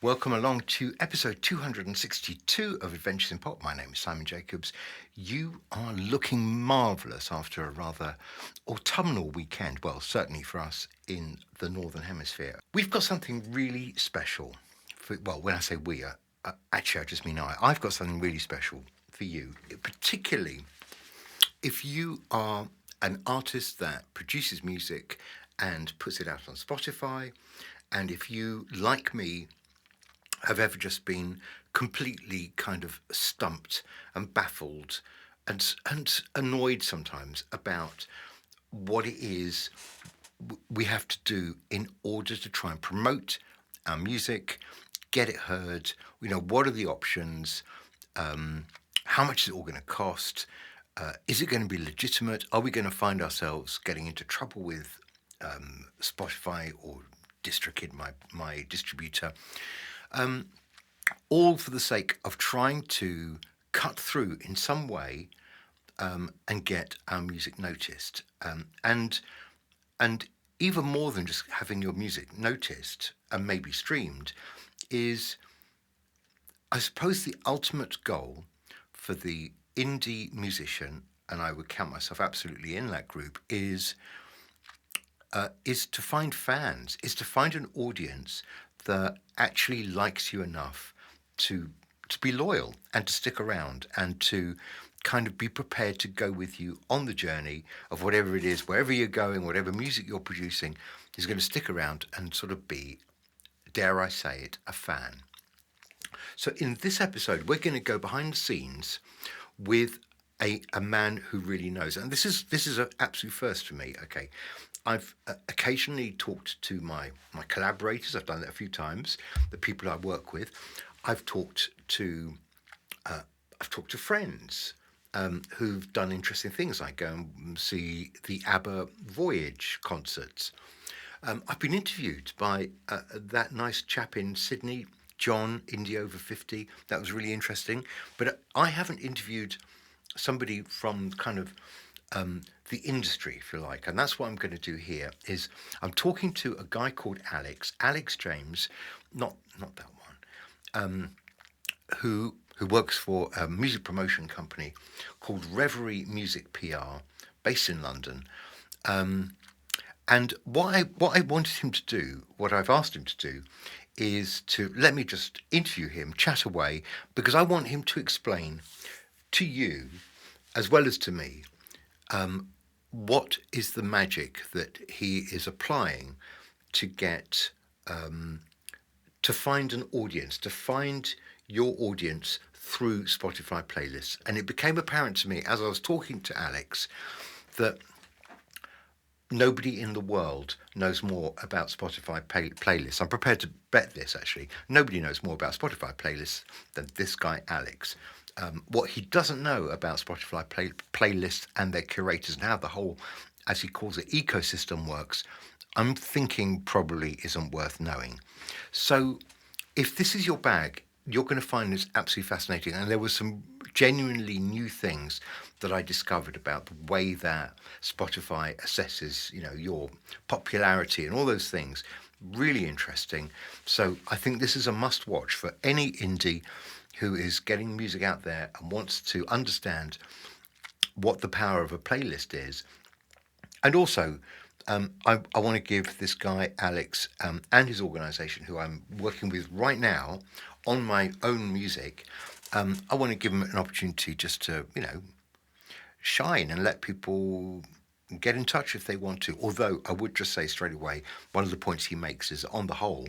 Welcome along to episode 262 of Adventures in Pop. My name is Simon Jacobs. You are looking marvellous after a rather autumnal weekend. Well, certainly for us in the Northern Hemisphere. We've got something really special. When I say we, actually I just mean I've got something really special for you, particularly if you are an artist that produces music and puts it out on Spotify, and if you, like me, have ever just been completely kind of stumped and baffled and annoyed sometimes about what it is we have to do in order to try and promote our music, get it heard. What are the options? How much is it all going to cost? Is it going to be legitimate? Are we going to find ourselves getting into trouble with Spotify or DistroKid, my distributor? All for the sake of trying to cut through in some way and get our music noticed. And even more than just having your music noticed and maybe streamed is, I suppose, the ultimate goal for the indie musician, and I would count myself absolutely in that group, is to find fans, is to find an audience that actually likes you enough to be loyal and to stick around and to kind of be prepared to go with you on the journey of whatever it is, wherever you're going, whatever music you're producing, is going to stick around and sort of be, dare I say it, a fan. So in this episode, we're going to go behind the scenes with a man who really knows. And this is an absolute first for me, okay? I've occasionally talked to my collaborators. I've done that a few times. The people I work with. I've talked to friends who've done interesting things, like go and see the ABBA Voyage concerts. I've been interviewed by that nice chap in Sydney, John, Indie Over 50. That was really interesting. But I haven't interviewed somebody from kind of the industry, if you like. And that's what I'm going to do here, is I'm talking to a guy called Alex James, not that one, who works for a music promotion company called Revery Music PR, based in London. And what I wanted him to do, what I've asked him to do, is to let me just interview him, chat away, because I want him to explain to you, as well as to me, what is the magic that he is applying to get, to find an audience, to find your audience through Spotify playlists. And it became apparent to me as I was talking to Alex that nobody in the world knows more about Spotify playlists. I'm prepared to bet this, actually. Nobody knows more about Spotify playlists than this guy, Alex. What he doesn't know about Spotify playlists and their curators and how the whole, as he calls it, ecosystem works, I'm thinking probably isn't worth knowing. So if this is your bag, you're going to find this absolutely fascinating. And there were some genuinely new things that I discovered about the way that Spotify assesses, your popularity and all those things. Really interesting. So I think this is a must watch for any indie who is getting music out there and wants to understand what the power of a playlist is. And also, I want to give this guy, Alex, and his organisation, who I'm working with right now on my own music, I want to give him an opportunity just to, shine and let people get in touch if they want to. Although I would just say straight away, one of the points he makes is, on the whole,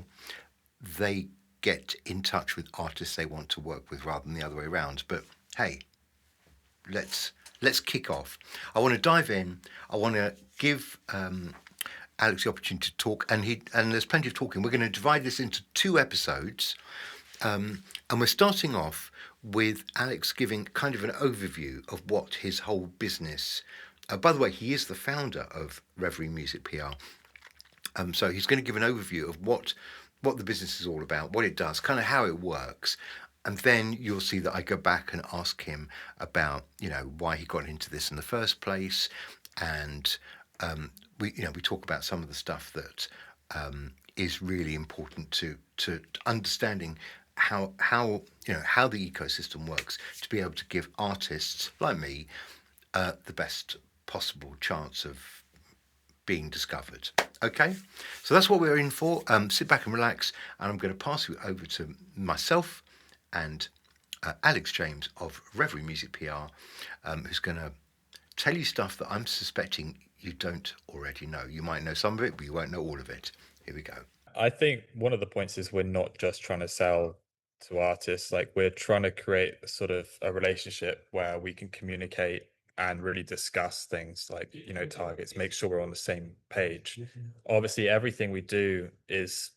they get in touch with artists they want to work with rather than the other way around. But hey, let's kick off. I want to dive in. I want to give Alex the opportunity to talk, and there's plenty of talking. We're going to divide this into 2 episodes, and we're starting off with Alex giving kind of an overview of what his whole business. By the way, he is the founder of Revery Music PR. So he's going to give an overview of what the business is all about, what it does, kind of how it works. And then you'll see that I go back and ask him about, why he got into this in the first place. And we talk about some of the stuff that is really important to understanding how how the ecosystem works to be able to give artists like me the best possible chance of being discovered. Okay, so that's what we're in for. Sit back and relax, and I'm going to pass you over to myself and Alex James of Revery Music PR, who's going to tell you stuff that I'm suspecting you don't already know. You might know some of it, but you won't know all of it. Here we go. I think one of the points is we're not just trying to sell to artists, like we're trying to create sort of a relationship where we can communicate and really discuss things like, targets, make sure we're on the same page. Obviously, everything we do is,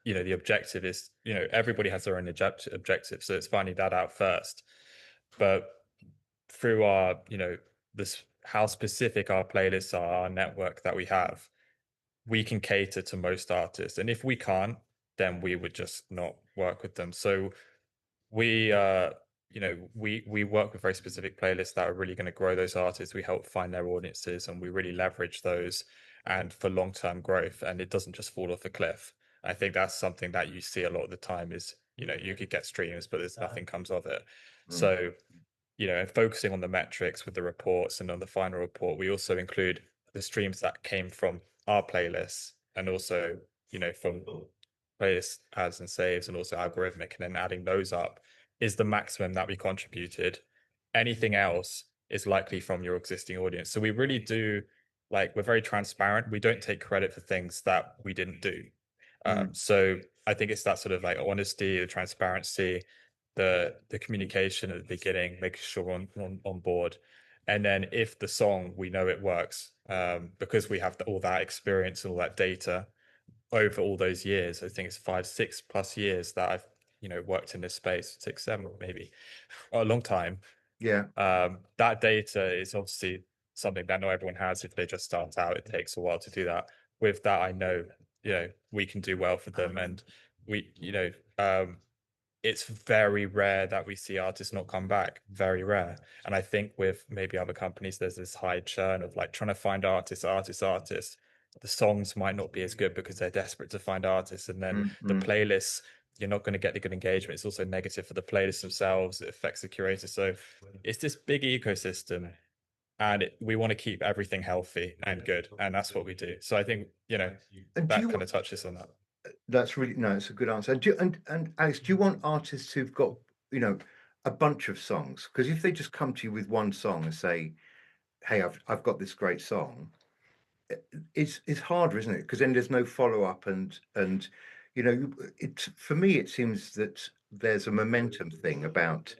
the objective is, everybody has their own objective. So it's finding that out first. But through our, this how specific our playlists are, our network that we have, we can cater to most artists. And if we can't, then we would just not work with them. So we we work with very specific playlists that are really going to grow those artists. We help find their audiences and we really leverage those and for long-term growth. And it doesn't just fall off a cliff. I think that's something that you see a lot of the time is, you could get streams, but there's nothing comes of it. Mm, So and focusing on the metrics with the reports and on the final report, we also include the streams that came from our playlists and also, from playlist ads and saves and also algorithmic, and then adding those up is the maximum that we contributed. Anything else is likely from your existing audience. So we really do we're very transparent. We don't take credit for things that we didn't do. mm, So I think it's that sort of like honesty, the transparency, the communication at the beginning, making sure we're on board. And then if the song we know it works, because we have all that experience and all that data over all those years. I think it's 5, 6+ years that I've worked in this space, 6, 7 maybe, a long time. yeah. That data is obviously something that not everyone has if they just start out. It takes a while to do that. With that, I know, we can do well for them. And we, it's very rare that we see artists not come back. Very rare. And I think with maybe other companies, there's this high churn of like trying to find artists. The songs might not be as good because they're desperate to find artists. And then Mm, the mm. playlists, you're not going to get the good engagement. It's also negative for the playlists themselves. It affects the curator. So it's this big ecosystem and we want to keep everything healthy and good. And that's what we do. So I think, And do that you kind want? of touches on that. That's really no. It's a good answer. And Alex, do you want artists who've got you know a bunch of songs? Because if they just come to you with one song and say, "Hey, I've got this great song," it's harder, isn't it? Because then there's no follow up, and it for me it seems that there's a momentum thing about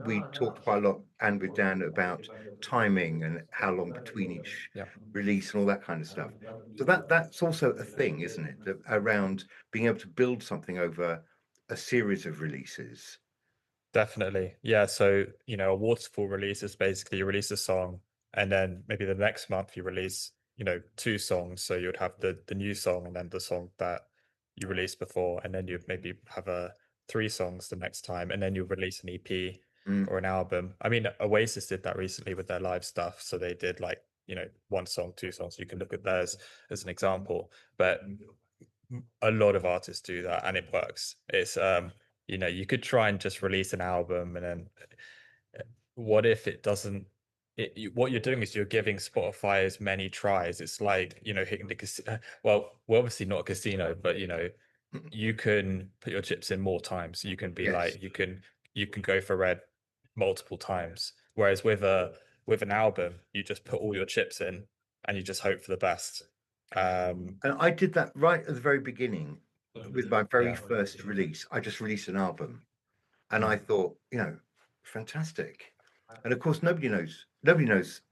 we talked quite a lot and with Dan about timing and how long between each Yeah. release and all that kind of stuff. So that's also a thing, isn't it? Around being able to build something over a series of releases. Definitely. Yeah. So, a waterfall release is basically you release a song and then maybe the next month you release, two songs. So you'd have the new song and then the song that you released before, and then you'd maybe have three songs the next time, and then you release an EP Mm. or an album. I mean, Oasis did that recently with their live stuff. So they did like, one song, two songs. You can look at theirs as an example. But a lot of artists do that and it works. It's you could try and just release an album and then what if it doesn't what you're doing is you're giving Spotify as many tries. It's like, hitting the casino. Well, we're obviously not a casino, but you can put your chips in more times. You can be Yes. like you can go for red multiple times. Whereas with an album, you just put all your chips in and you just hope for the best. Um And I did that right at the very beginning with my very yeah. first release. I just released an album and I Mm. thought, fantastic. And of course nobody knows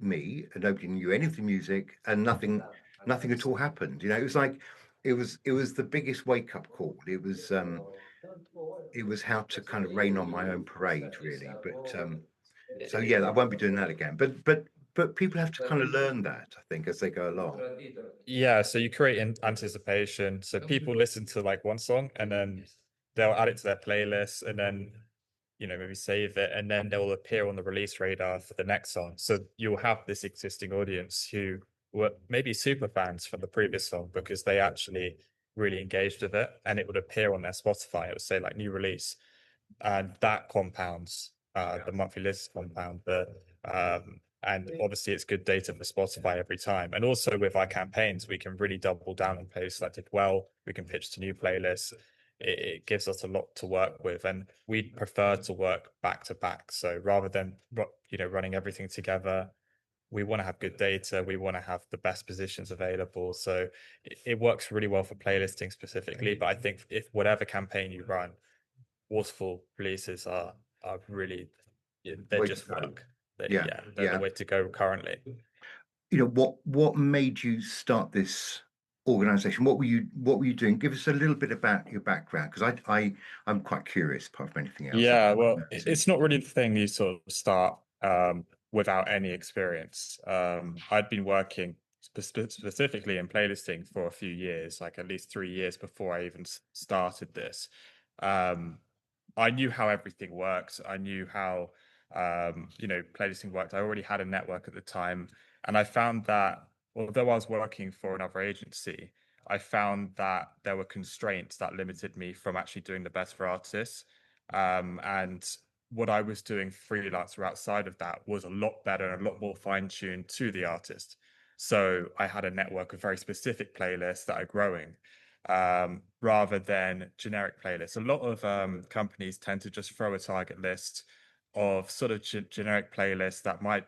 me and nobody knew any of the music and nothing at all happened. It was like it was the biggest wake up call. It was how to kind of rain on my own parade, really. But so yeah, I won't be doing that again. But people have to kind of learn that, I think, as they go along. Yeah, so you create anticipation. So people listen to like one song and then they'll add it to their playlist and then, maybe save it and then they'll appear on the release radar for the next song. So you'll have this existing audience who were maybe super fans from the previous song because they actually really engaged with it, and it would appear on their Spotify. It would say like new release, and that compounds the monthly list compound the and obviously it's good data for Spotify every time. And also with our campaigns, we can really double down on playlists that did well. We can pitch to new playlists. It gives us a lot to work with, and we prefer to work back to back. So rather than running everything together, we want to have good data. We want to have the best positions available. So it works really well for playlisting specifically. But I think if whatever campaign you run, waterfall releases are really, yeah, they're Way to just go. work. They, Yeah, yeah, they're the yeah. way to go currently. What made you start this organization? What were you doing? Give us a little bit about your background, because I'm quite curious apart from anything else. Yeah, well, Amazing. it's not really the thing you sort of start without any experience. I'd been working specifically in playlisting for a few years, like at least 3 years before I even started this. Um, I knew how everything worked. I knew how playlisting worked. I already had a network at the time, and I found that although I was working for another agency, I found that there were constraints that limited me from actually doing the best for artists. And what I was doing freelance or outside of that was a lot better and a lot more fine-tuned to the artist. So I had a network of very specific playlists that are growing, rather than generic playlists. A lot of companies tend to just throw a target list of sort of generic playlists that might,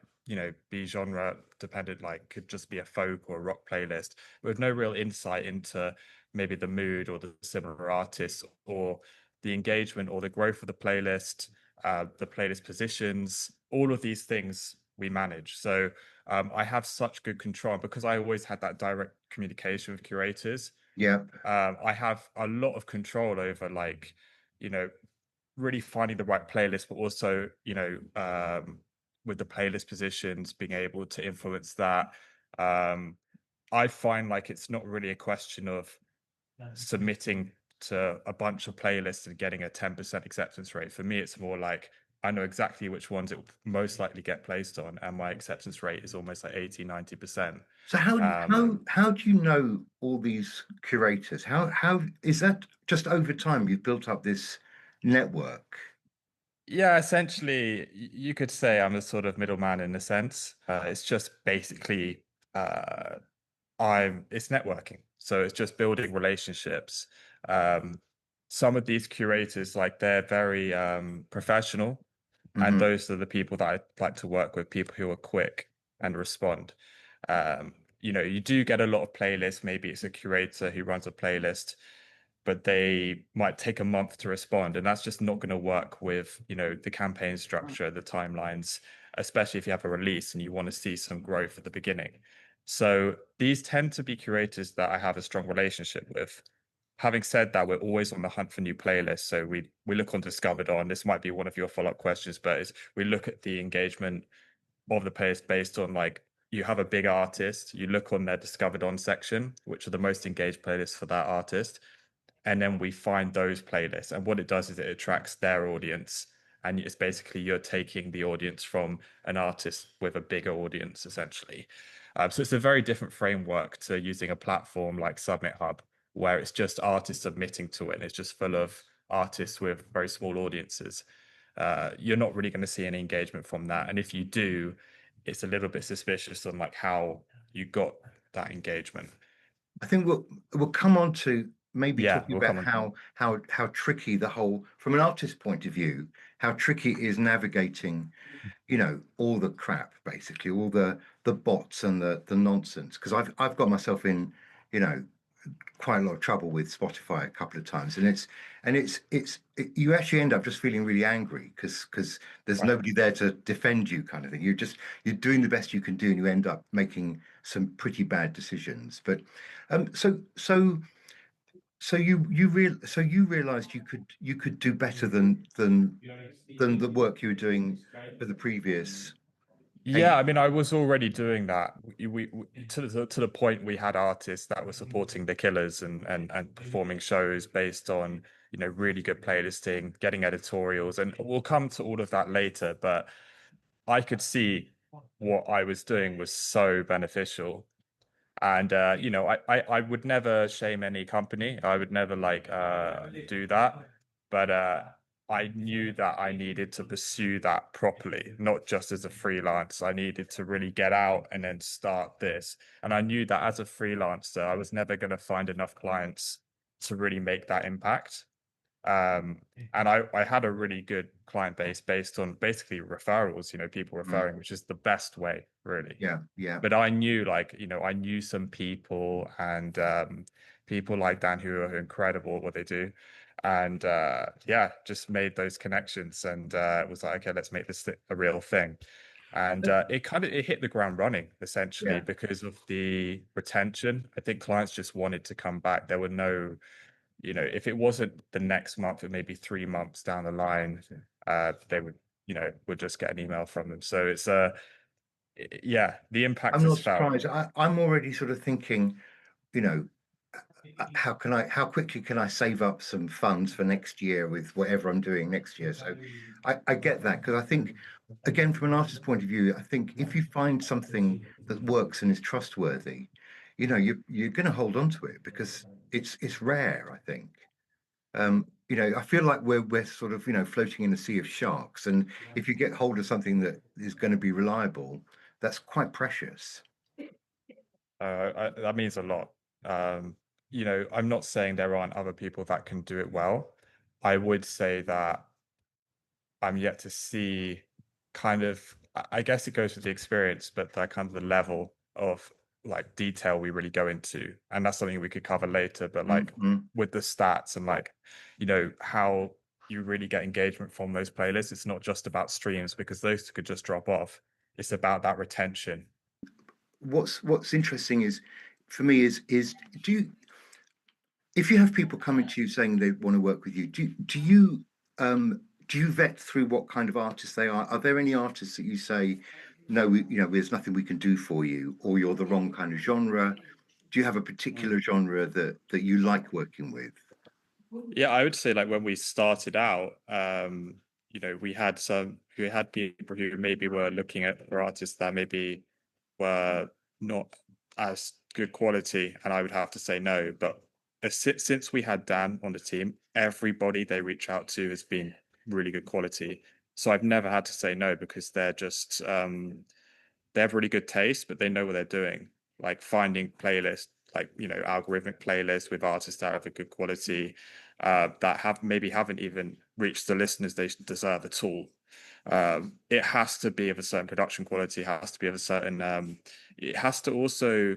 be genre dependent, like could just be a folk or a rock playlist with no real insight into maybe the mood or the similar artists or the engagement or the growth of the playlist positions, all of these things we manage. So I have such good control because I always had that direct communication with curators. Yeah, I have a lot of control over like, you know, really finding the right playlist, but also, with the playlist positions, being able to influence that. Um, I find like it's not really a question of submitting to a bunch of playlists and getting a 10% acceptance rate. For me, it's more like I know exactly which ones it will most likely get placed on, and my acceptance rate is almost like 80, 90%. so how Um, how do you know all these curators? How is that just over time you've built up this network? Yeah, essentially, you could say I'm a sort of middleman in a sense. It's just basically, uh, it's networking. So it's just building relationships. Um, some of these curators, like they're very professional, and Hmm. those are the people that I like to work with, people who are quick and respond. You do get a lot of playlists. Maybe it's a curator who runs a playlist, but they might take a month to respond, and that's just not going to work with, the campaign structure, the timelines, especially if you have a release and you want to see some growth at the beginning. So these tend to be curators that I have a strong relationship with. Having said that, we're always on the hunt for new playlists. So we look on Discovered On. This might be one of your follow-up questions, but we look at the engagement of the playlist based on like you have a big artist, you look on their Discovered On section, which are the most engaged playlists for that artist, and then we find those playlists. And what it does is it attracts their audience, and it's basically you're taking the audience from an artist with a bigger audience essentially. So it's a very different framework to using a platform like Submit Hub, where it's just artists submitting to it and it's just full of artists with very small audiences. You're not really going to see any engagement from that, and if you do, it's a little bit suspicious on like how you got that engagement. I think we'll come on to maybe Yeah, talking we'll about come on. how tricky the whole, from an artist's point of view, how tricky it is navigating, all the crap, basically, all the bots and the nonsense. Because I've got myself in, you know, quite a lot of trouble with Spotify a couple of times, and you actually end up just feeling really angry because there's Right. nobody there to defend you, kind of thing. You're doing the best you can do, and you end up making some pretty bad decisions. But so you realized you could do better than the work you were doing for the previous Yeah, eight. I mean, I was already doing that. To the point we had artists that were supporting the Killers and performing shows based on, really good playlisting, getting editorials, and we'll come to all of that later. But I could see what I was doing was so beneficial. And I would never shame any company. I would never like do that. But I knew that I needed to pursue that properly, not just as a freelance. I needed to really get out and then start this. And I knew that as a freelancer, I was never going to find enough clients to really make that impact. Um, and I had a really good client base based on basically referrals, people Mm. referring, which is the best way, really. Yeah, yeah. But I knew, like, I knew some people, and people like Dan who are incredible at what they do. And yeah, just made those connections, and it was like, okay, let's make this a real thing. And it hit the ground running essentially Yeah. because of the retention. I think clients just wanted to come back. There were no, if it wasn't the next month, it may be 3 months down the line, they would just get an email from them. So it's yeah, the impact I'm is not felt. surprised. I'm already sort of thinking, you know, how quickly can I save up some funds for next year with whatever I'm doing next year? So I get that because I think, again, from an artist's point of view, I think if you find something that works and is trustworthy, you're going to hold on to it because it's rare, I think. I feel like we're sort of, floating in a sea of sharks, and if you get hold of something that is going to be reliable, that's quite precious. That means a lot. Um, I'm not saying there aren't other people that can do it well. I would say that I'm yet to see kind of, I guess it goes with the experience, but that kind of the level of like detail we really go into. And that's something we could cover later, but like Mm-hmm. with the stats and like, how you really get engagement from those playlists. It's not just about streams because those could just drop off. It's about that retention. What's interesting is, for me, is do you if you have people coming to you saying they want to work with you, do you vet through what kind of artists they are? Are there any artists that you say, no, there's nothing we can do for you, or you're the wrong kind of genre? Do you have a particular genre that you like working with? Yeah, I would say like when we started out, we had people who maybe were looking at for artists that maybe were not as good quality, and I would have to say no. But since we had Dan on the team, everybody they reach out to has been really good quality. So I've never had to say no because they have really good taste, but they know what they're doing. Like finding playlists, like algorithmic playlists with artists that have a good quality, that have maybe haven't even reached the listeners they deserve at all. It has to be of a certain production quality. It has to be of a certain. It has to also.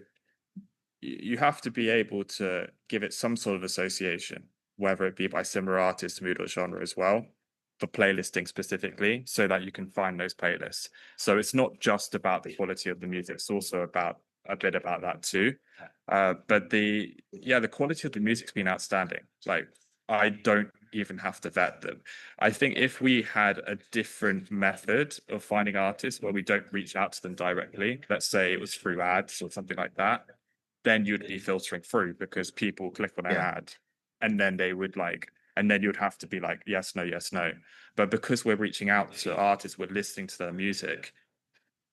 You have to be able to give it some sort of association, whether it be by similar artists, mood, or genre as well, for playlisting specifically, so that you can find those playlists. So it's not just about the quality of the music; it's also about a bit about that too. But the quality of the music's been outstanding. Like I don't even have to vet them. I think if we had a different method of finding artists where we don't reach out to them directly, let's say it was through ads or something like that, then you'd be filtering through because people click on an Yeah, ad and then they would like, and then you'd have to be like, yes, no, yes, no. But because we're reaching out to artists, we're listening to their music,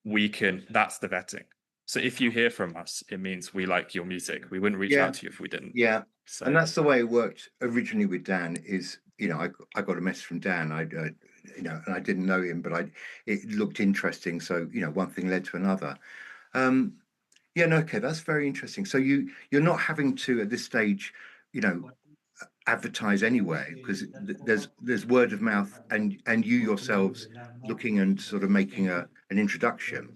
that's the vetting. So if you hear from us, it means we like your music. We wouldn't reach yeah, out to you if we didn't. yeah. And So that's the way it worked originally with Dan. Is I got a message from Dan. And I didn't know him, but it looked interesting. So one thing led to another. Um, Yeah, no, okay, that's very interesting. So you're not having to at this stage, you know, advertise anyway because there's word of mouth and you yourselves looking and sort of making an introduction.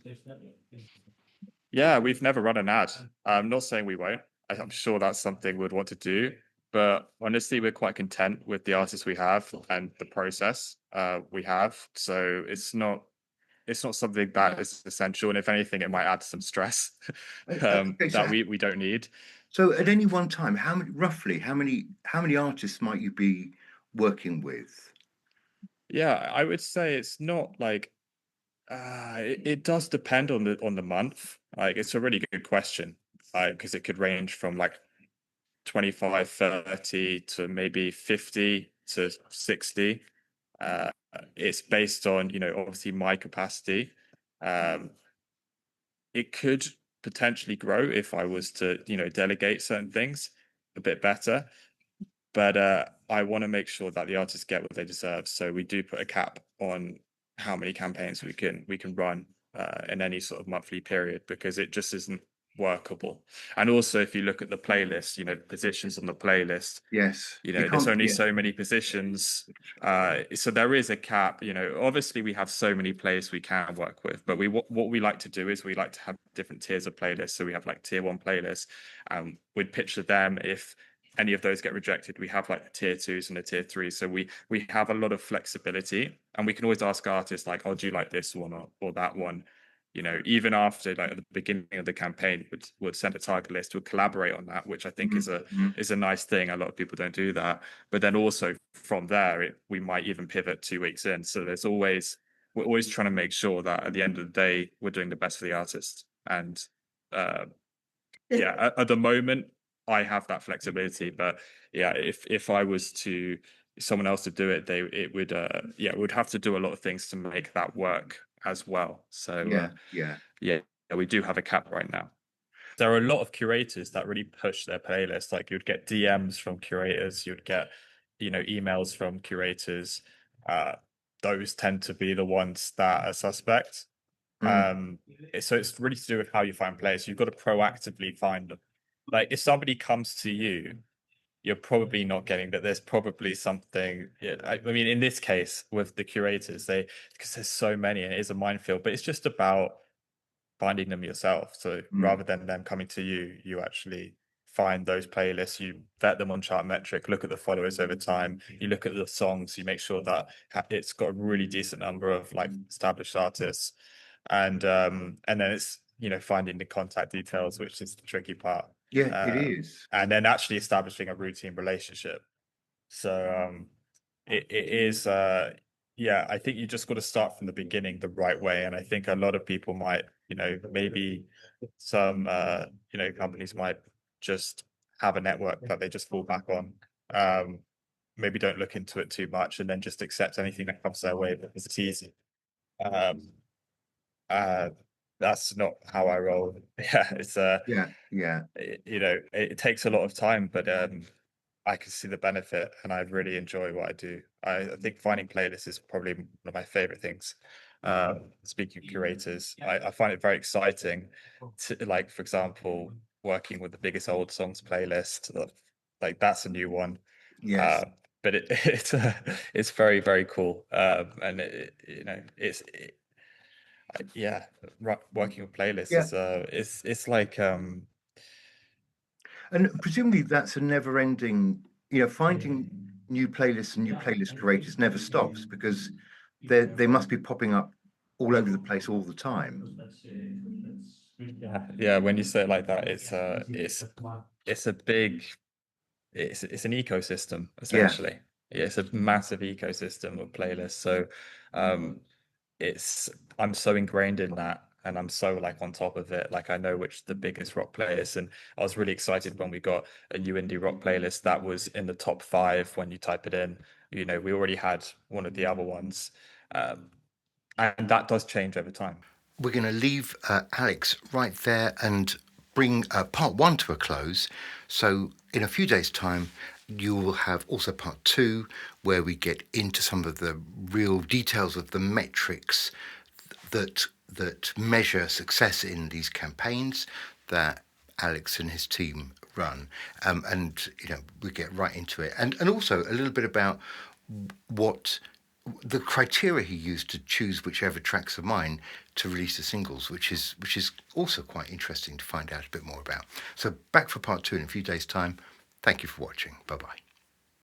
yeah, we've never run an ad. I'm not saying we won't. I'm sure that's something we'd want to do. But honestly, we're quite content with the artists we have and the process we have. So it's not something that is essential. And if anything, it might add some stress Okay, that we don't need. so at any one time, roughly how many artists might you be working with? Yeah, I would say it's not like it does depend on the month. Like it's a really good question. Because it could range from like 25, 30 to maybe 50 to 60. Uh, it's based on, obviously my capacity. Um, it could potentially grow if I was to, delegate certain things a bit better. But I want to make sure that the artists get what they deserve. So we do put a cap on how many campaigns we can run in any sort of monthly period, because it just isn't workable. And also, if you look at the playlist, positions on the playlist, Yes, you there's can't. only Yeah, so many positions. So there is a cap. Obviously we have so many playlists we can work with, but what we like to do is we like to have different tiers of playlists. So we have like tier one playlists, we'd pitch to them. If any of those get rejected, we have like the tier twos and the tier threes. So we have a lot of flexibility, and we can always ask artists like, oh, do you like this one or that one? Even after, like, at the beginning of the campaign, would send a target list, would collaborate on that, which I think is a nice thing. A lot of people don't do that. But then also from there, we might even pivot 2 weeks in. So we're always trying to make sure that at the end of the day, we're doing the best for the artist. And uh, yeah, at the moment, I have that flexibility. But yeah, if I was to someone else to do it, it would have to do a lot of things to make that work as well. So yeah, yeah, yeah, we do have a cap right now. There are a lot of curators that really push their playlist. Like, you'd get DMs from curators, you'd get, emails from curators. Uh, those tend to be the ones that are suspect. mm, So it's really to do with how you find players. You've got to proactively find them. Like, if somebody comes to you, you're probably not getting that. There's probably something. Yeah, I mean, in this case with the curators, because there's so many and it is a minefield. But it's just about finding them yourself. So mm. rather than them coming to you, you actually find those playlists, you vet them on Chartmetric, look at the followers over time, you look at the songs, you make sure that it's got a really decent number of like established artists, and then it's finding the contact details, which is the tricky part, Yeah, it uh, is. and then actually establishing a routine relationship. So it is yeah, I think you just got to start from the beginning the right way. And I think a lot of people might, maybe some companies might just have a network that they just fall back on. Um Maybe don't look into it too much and then just accept anything that comes their way because it's easy. Um uh that's not how I roll. Yeah, it's Yeah, yeah. it takes a lot of time, but I can see the benefit and I really enjoy what I do. I think finding playlists is probably one of my favorite things. Speaking of curators, I find it very exciting to, like, for example, working with the biggest old songs playlist. Like, that's a new one. Yes. Uh, but it's very, very cool. And yeah, working with playlists Yeah. it's like And presumably that's a never-ending, finding new playlists and new playlist creators never stops because they must be popping up all over the place all the time. yeah, when you say it like that, it's a big it's an ecosystem Yeah. essentially. Yeah, it's a massive ecosystem of playlists. So um it's I'm so ingrained in that, and I'm so like on top of it. Like, I know which the biggest rock playlist, and I was really excited when we got a new indie rock playlist that was in the top 5 when you type it in. We already had one of the other ones. Um, and that does change over time. We're going to leave Alex right there and bring part one to a close. So, in a few days' time, you will have also part two, where we get into some of the real details of the metrics that measure success in these campaigns that Alex and his team run, and we get right into it, and also a little bit about what the criteria he used to choose whichever tracks of mine to release the singles, which is also quite interesting to find out a bit more about. So back for part two in a few days' time. Thank you for watching. Bye bye.